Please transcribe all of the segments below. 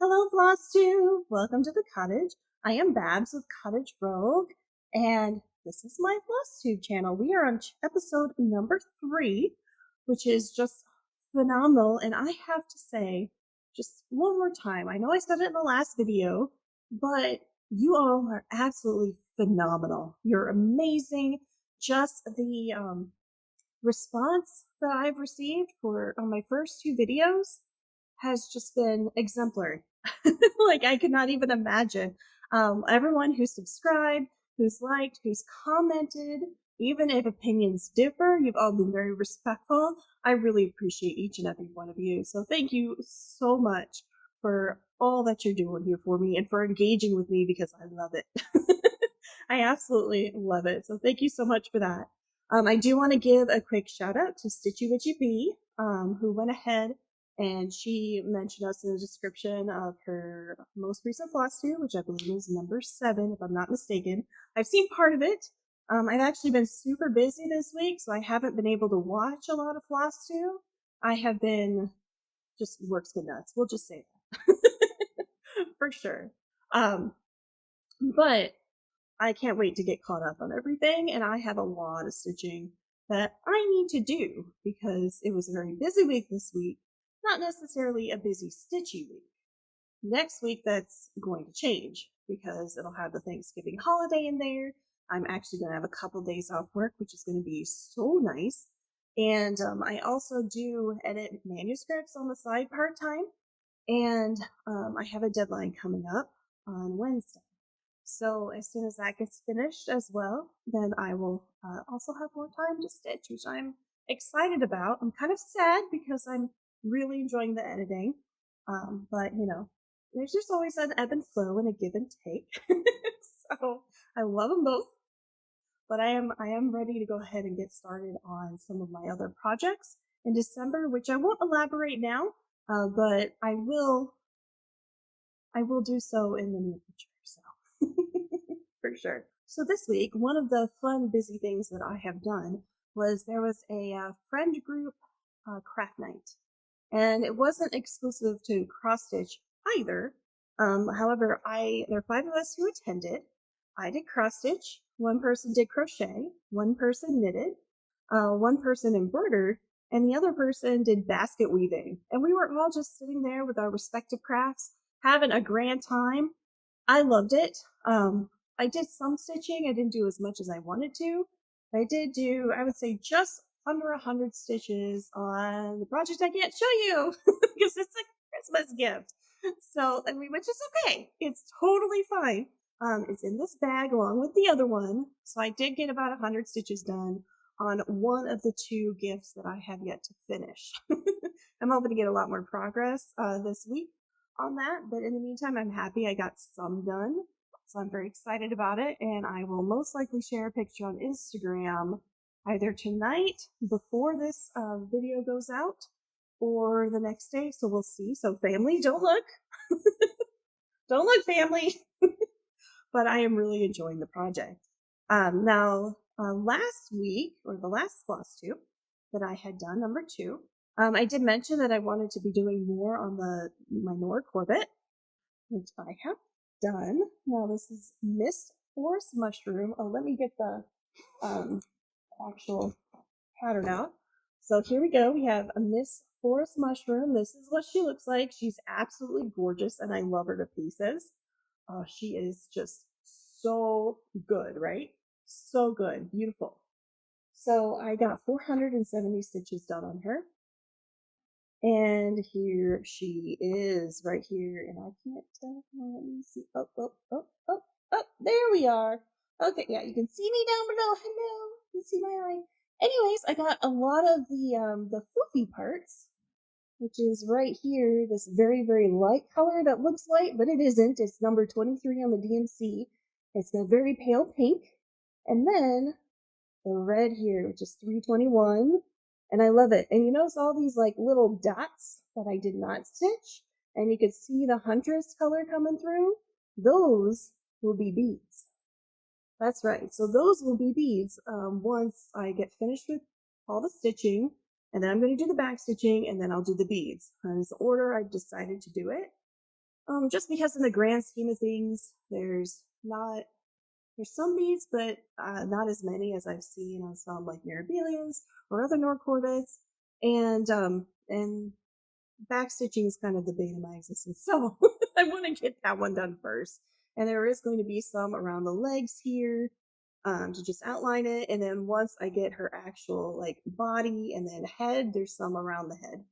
Hello, FlossTube! Welcome to the cottage. I am Babs with Cottage Rogue, and this is my FlossTube channel. We are on episode number 3, which is just phenomenal. And I have to say, just one more time, I know I said it in the last video, but you all are absolutely phenomenal. You're amazing. Just the response that I've received on my first 2 videos has just been exemplary. Like, I could not even imagine. Everyone who's subscribed, who's liked, who's commented, even if opinions differ, you've all been very respectful. I really appreciate each and every one of you. So thank you so much for all that you're doing here for me and for engaging with me, because I love it. I absolutely love it. So thank you so much for that. I do want to give a quick shout out to StitchyWitchyB, who went ahead and she mentioned us in the description of her most recent FlossTube, which I believe is number 7, if I'm not mistaken. I've seen part of it. I've actually been super busy this week, so I haven't been able to watch a lot of FlossTube. I have been just work's been nuts. We'll just say that. For sure. But I can't wait to get caught up on everything, and I have a lot of stitching that I need to do because it was a very busy week this week. Not necessarily a busy stitchy week. Next week, that's going to change because it'll have the Thanksgiving holiday in there. I'm actually going to have a couple days off work, which is going to be so nice. And I also do edit manuscripts on the side part-time. And I have a deadline coming up on Wednesday. So as soon as that gets finished as well, then I will also have more time to stitch, which I'm excited about. I'm kind of sad because I'm really enjoying the editing, but you know, there's just always an ebb and flow and a give and take. So I love them both, but I am ready to go ahead and get started on some of my other projects in December, which I won't elaborate now, but I will do so in the near future. So for sure. So this week, one of the fun, busy things that I have done was there was a friend group craft night. And it wasn't exclusive to cross stitch either. However, there are 5 of us who attended. I did cross stitch, 1 person did crochet, 1 person knitted, 1 person embroidered, and the other person did basket weaving. And we were all just sitting there with our respective crafts, having a grand time. I loved it. I did some stitching. I didn't do as much as I wanted to. I did do, I would say, just under 100 stitches on the project I can't show you because it's a Christmas gift. So, I mean, which is okay. It's totally fine. It's in this bag along with the other one. So I did get about 100 stitches done on one of the 2 gifts that I have yet to finish. I'm hoping to get a lot more progress this week on that. But in the meantime, I'm happy I got some done. So I'm very excited about it. And I will most likely share a picture on Instagram either tonight before this video goes out or the next day. So we'll see. So family, don't look. Don't look, family. But I am really enjoying the project. Now, last week, or the last FlossTube that I had done, number 2, I did mention that I wanted to be doing more on my Nora Corbett, which I have done. Now this is Miss Forest Mushroom. Oh, let me get the actual pattern out. So here we go. We have a Miss Forest Mushroom. This is what she looks like. She's absolutely gorgeous, and I love her to pieces. She is just so good, right? So good. Beautiful. So I got 470 stitches done on her. And here she is right here. And I can't tell. Let me see. Oh, there we are. Okay, yeah, you can see me down below. Hello. You can see my eye. Anyways, I got a lot of the foofy parts, which is right here, this very, very light color that looks light, but it isn't. It's number 23 on the DMC. It's a very pale pink. And then the red here, which is 321. And I love it. And you notice all these like little dots that I did not stitch? And you could see the Huntress color coming through. Those will be beads. That's right. So those will be beads once I get finished with all the stitching. And then I'm going to do the back stitching, and then I'll do the beads. That is the order I've decided to do it. just because in the grand scheme of things, there's some beads, but not as many as I've seen on some like Mirabilias or other Nora Corbett's. And backstitching is kind of the bane of my existence. So I want to get that one done first. And there is going to be some around the legs here to just outline it. And then once I get her actual like body and then head, there's some around the head.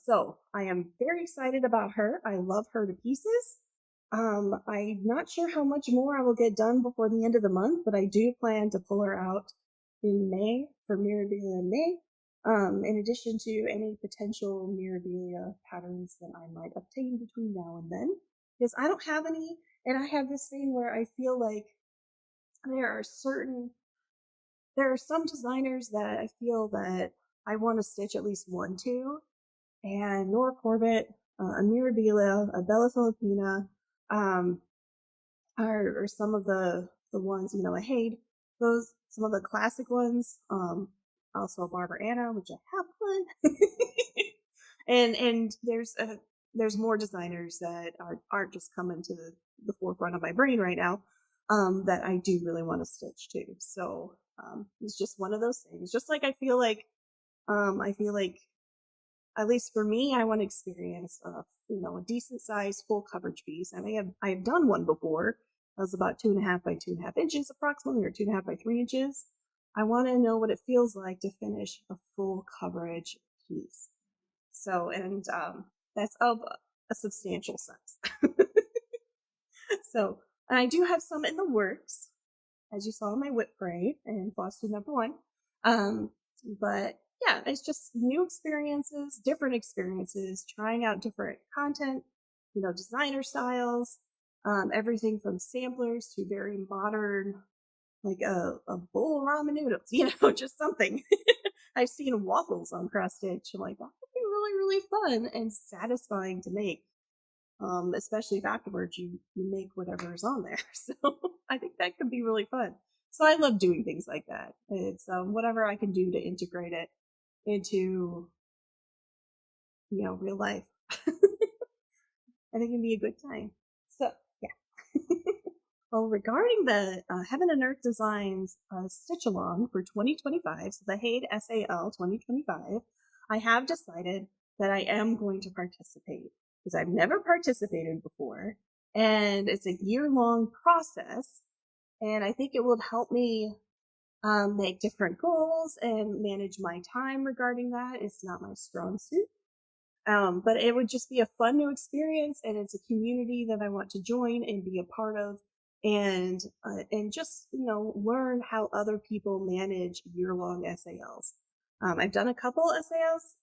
So I am very excited about her. I love her to pieces. I'm not sure how much more I will get done before the end of the month, but I do plan to pull her out in May for Mirabilia in May. In addition to any potential Mirabilia patterns that I might obtain between now and then, because I don't have any, and I have this thing where I feel like there are some designers that I feel that I want to stitch at least one to, and Nora Corbett, a Mirabilia, a Bella Filipina, are some of the ones, I hate those, some of the classic ones, also Barbara Anna, which I have one. and there's more designers that aren't just coming to the forefront of my brain right now, that I do really want to stitch to. So, it's just one of those things. Just like I feel like, at least for me, I want to experience, a decent sized full coverage piece. I have done one before. That was about 2.5 by 2.5 inches approximately, or 2.5 by 3 inches. I want to know what it feels like to finish a full coverage piece. So, and that's of a substantial size. So, and I do have some in the works, as you saw in my whip parade and FlossTube number 1. But yeah, it's just new experiences, different experiences, trying out different content, designer styles, everything from samplers to very modern, like a bowl of ramen noodles, just something. I've seen waffles on cross stitch. I'm like, that would be really, really fun and satisfying to make. Especially if afterwards you make whatever is on there. So I think that could be really fun. So I love doing things like that. It's whatever I can do to integrate it into, real life. I think it'd be a good time. So yeah. Well, regarding the Heaven and Earth Designs Stitch Along for 2025, so the Haid SAL 2025, I have decided that I am going to participate because I've never participated before, and it's a year-long process, and I think it will help me make different goals and manage my time regarding that. It's not my strong suit. But it would just be a fun new experience, and it's a community that I want to join and be a part of, and just learn how other people manage year-long SALs. I've done a couple SALs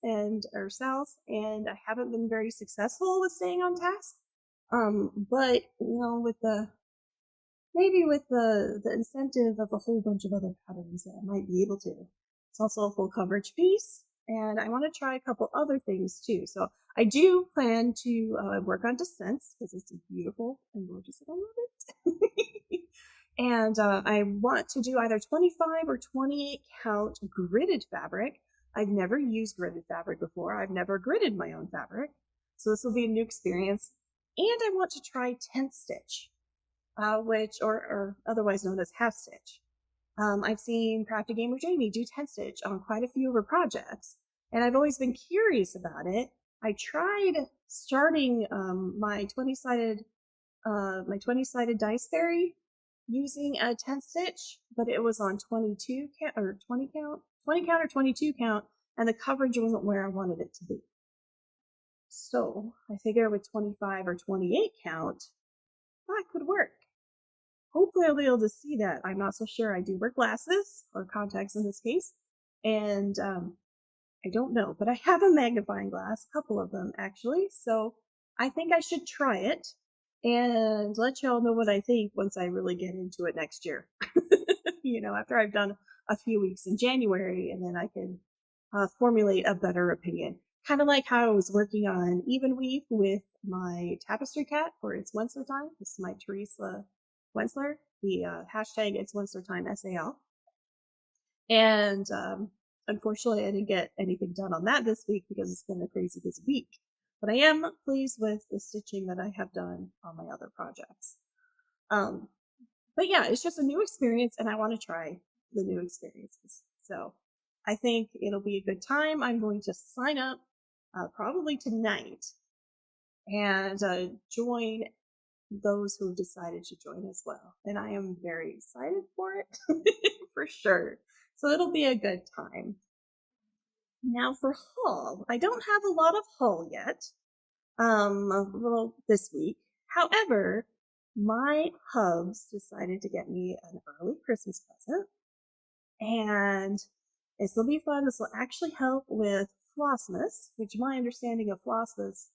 or SALs, and I haven't been very successful with staying on task. But with the incentive of a whole bunch of other patterns that I might be able to. It's also a full coverage piece, and I want to try a couple other things too. So I do plan to work on Descents because it's beautiful and gorgeous, and I love it. And I want to do either 25 or 28 count gridded fabric. I've never used gridded fabric before. I've never gridded my own fabric, so this will be a new experience. And I want to try tent stitch, which or otherwise known as half stitch. I've seen CraftyGamingJamie do tent stitch on quite a few of her projects, and I've always been curious about it. I tried starting my 20-sided dice fairy using a tent stitch, but it was on 22 count or 20 count or 22 count, and the coverage wasn't where I wanted it to be. So I figure with 25 or 28 count, that could work. Hopefully I'll be able to see that. I'm not so sure. I do wear glasses, or contacts in this case, and I don't know, but I have a magnifying glass, a couple of them actually, so I think I should try it and let y'all know what I think once I really get into it next year. After I've done a few weeks in January, and then I can formulate a better opinion. Kind of like how I was working on Even Weave with my tapestry cat for It's Wensler Time. This is my Teresa Wensler, the hashtag It's Wensler Time SAL. And unfortunately, I didn't get anything done on that this week because it's been a crazy busy week. but I am pleased with the stitching that I have done on my other projects. But yeah, it's just a new experience and I want to try the new experiences. So I think it'll be a good time. I'm going to sign up probably tonight and join those who have decided to join as well. And I am very excited for it for sure. So it'll be a good time. Now for haul, I don't have a lot of haul yet. Well, this week. However, my hubs decided to get me an early Christmas present, and this will be fun. This will actually help with Flossmas, which my understanding of Flossmas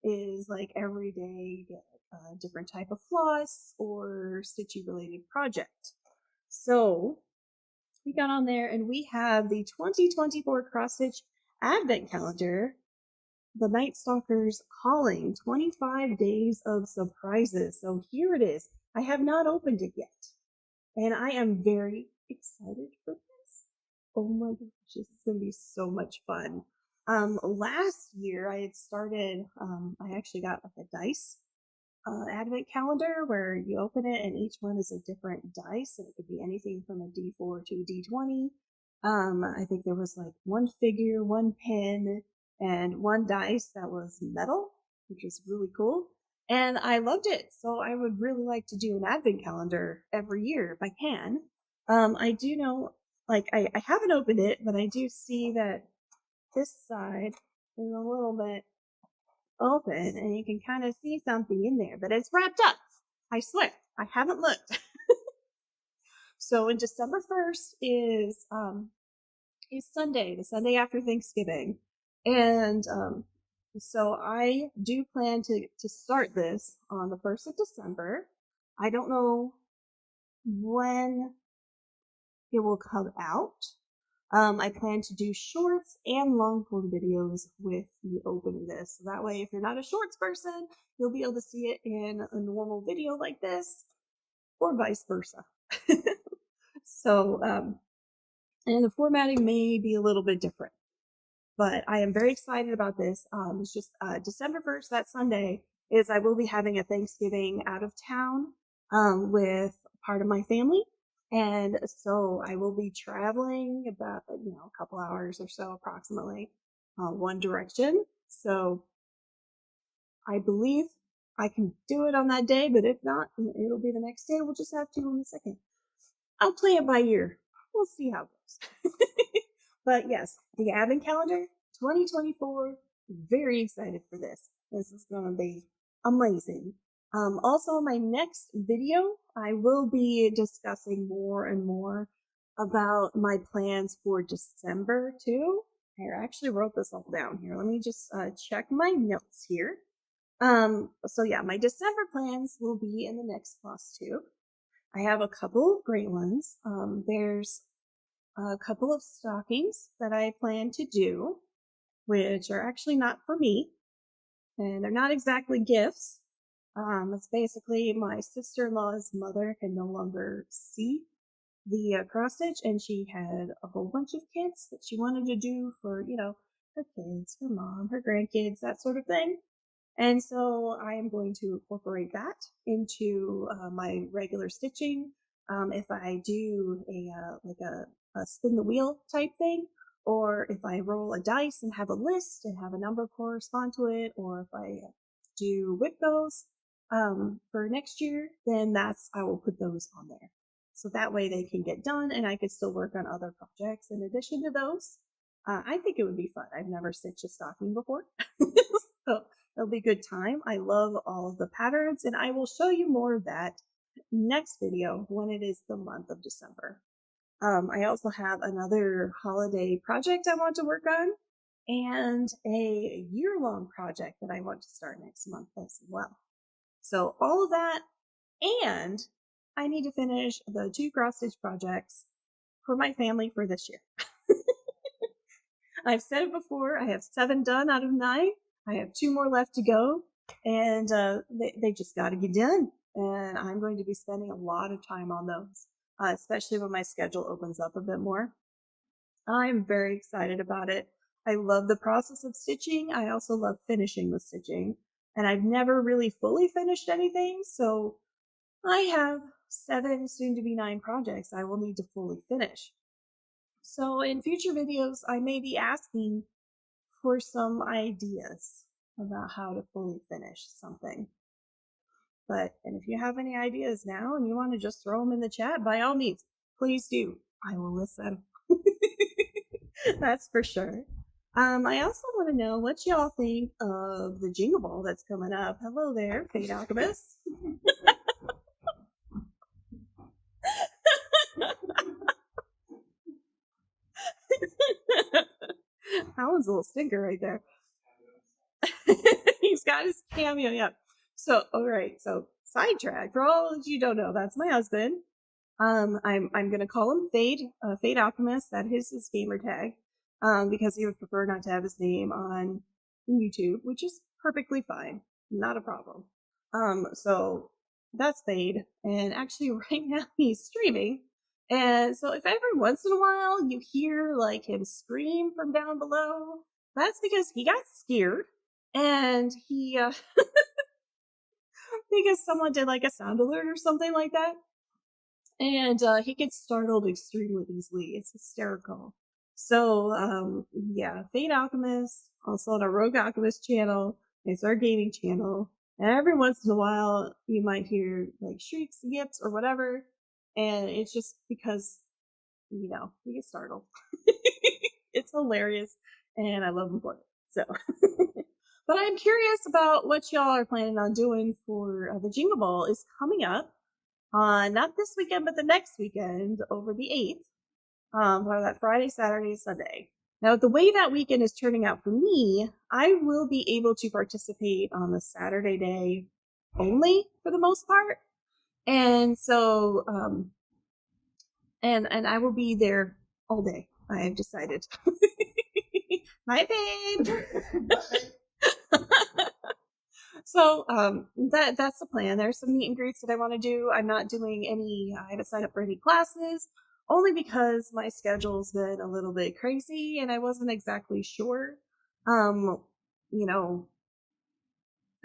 is like every day get a different type of floss or stitchy related project. So we got on there and we have the 2024 cross stitch advent calendar, the NightStalkersCalling 25 days of surprises. So here it is. I have not opened it yet, and I am very excited for this. Oh my gosh, this is going to be so much fun. Last year I had started, I actually got like a dice advent calendar where you open it and each one is a different dice, and it could be anything from a D4 to a D20. I think there was like one figure, one pin, and one dice that was metal, which was really cool. And I loved it. So I would really like to do an advent calendar every year if I can. I do know, like, I haven't opened it, but I do see that this side is a little bit open and you can kind of see something in there, but it's wrapped up. I swear, I haven't looked. So in December 1st is Sunday, the Sunday after Thanksgiving. And so I do plan to start this on the 1st of December. I don't know when it will come out. I plan to do shorts and long form videos with me opening this. So that way, if you're not a shorts person, you'll be able to see it in a normal video like this, or vice versa. So, and the formatting may be a little bit different, but I am very excited about this. It's just December 1st, that Sunday, is I will be having a Thanksgiving out of town with part of my family. And so I will be traveling about, a couple hours or so approximately one direction. So I believe I can do it on that day, but if not, it'll be the next day. We'll just have to on the second. I'll play it by ear. We'll see how it goes. But yes, the advent calendar 2024. Very excited for this. This is going to be amazing. Also, in my next video, I will be discussing more and more about my plans for December too. I actually wrote this all down here. Let me just check my notes here. So yeah, my December plans will be in the next FlossTube. I have a couple of great ones. There's a couple of stockings that I plan to do, which are actually not for me, and they're not exactly gifts. It's basically my sister-in-law's mother can no longer see the cross stitch, and she had a whole bunch of kits that she wanted to do for, her kids, her mom, her grandkids, that sort of thing. And so I am going to incorporate that into my regular stitching. If I do a spin the wheel type thing, or if I roll a dice and have a list and have a number correspond to it, or if I do whip those for next year, then I will put those on there. So that way they can get done and I could still work on other projects in addition to those. I think it would be fun. I've never stitched a stocking before. So it'll be a good time. I love all of the patterns, and I will show you more of that next video when it is the month of December. I also have another holiday project I want to work on, and a year-long project that I want to start next month as well. So all of that, and I need to finish the 2 cross-stitch projects for my family for this year. I've said it before, I have 7 done out of 9. I have 2 more left to go, and they just got to get done. And I'm going to be spending a lot of time on those, especially when my schedule opens up a bit more. I'm very excited about it. I love the process of stitching. I also love finishing the stitching. And I've never really fully finished anything, so I have 7, soon to be 9 projects I will need to fully finish. So in future videos, I may be asking for some ideas about how to fully finish something. And if you have any ideas now and you want to just throw them in the chat, by all means, please do. I will listen. That's for sure. I also want to know what y'all think of the Jingle Ball that's coming up. Hello there, Fate Alchemist. That one's a little stinker right there. He's got his cameo, yeah. So, all right. So, sidetrack. For all of you don't know, that's my husband. I'm gonna call him Fate, Fate Alchemist. That is his gamer tag, because he would prefer not to have his name on YouTube, which is perfectly fine, not a problem. So that's Fate, and actually right now he's streaming. And so if every once in a while you hear like him scream from down below, that's because he got scared and he because someone did like a sound alert or something like that. And he gets startled extremely easily. It's hysterical. So yeah, Fate Alchemist, also on our Rogue Alchemist channel. It's our gaming channel. And every once in a while you might hear like shrieks, yips, or whatever. And it's just because, you know, we get startled. It's hilarious, and I love him for it. So, but I'm curious about what y'all are planning on doing for the Jingle Ball is coming up on not this weekend, but the next weekend over the 8th, for that Friday, Saturday, Sunday. Now, the way that weekend is turning out for me, I will be able to participate on the Saturday day only for the most part. And so, and I will be there all day. I have decided. My babe. So, that's the plan. There's some meet and greets that I want to do. I'm not doing any, I haven't signed up for any classes, only because my schedule's been a little bit crazy and I wasn't exactly sure. You know,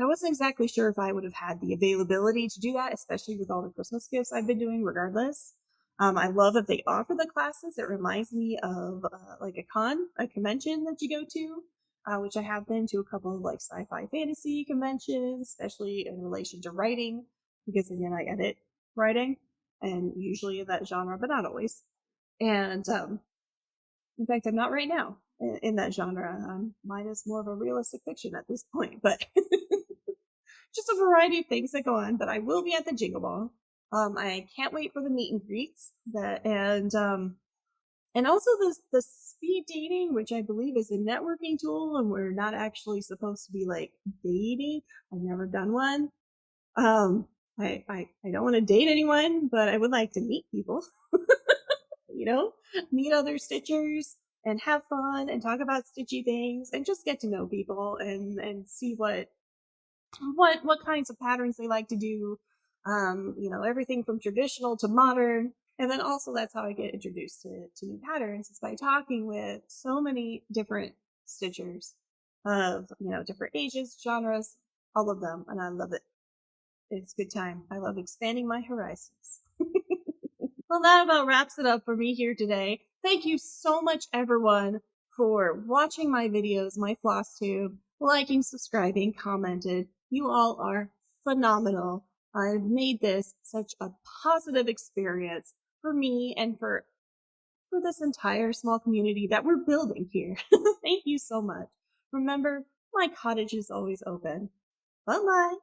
I wasn't exactly sure if I would have had the availability to do that, especially with all the Christmas gifts I've been doing regardless. I love that they offer the classes. It reminds me of like a convention that you go to, which I have been to a couple of like sci-fi fantasy conventions, especially in relation to writing, because again, I edit writing and usually in that genre, but not always. And in fact, I'm not right now in that genre. Mine is more of a realistic fiction at this point, but just a variety of things that go on. But I will be at the Jingle Ball. I can't wait for the meet and greets and also the speed dating, which I believe is a networking tool, and we're not actually supposed to be like dating. I've never done one. I don't want to date anyone, but I would like to meet people. You know, meet other stitchers and have fun and talk about stitchy things and just get to know people and see what kinds of patterns they like to do. You know, everything from traditional to modern. And then also that's how I get introduced to new patterns, is by talking with so many different stitchers of, you know, different ages, genres, all of them. And I love it. It's a good time. I love expanding my horizons. Well, that about wraps it up for me here today. Thank you so much, everyone, for watching my videos, my FlossTube, liking, subscribing, commented. You all are phenomenal. I've made this such a positive experience for me and for this entire small community that we're building here. Thank you so much. Remember, my cottage is always open. Bye-bye.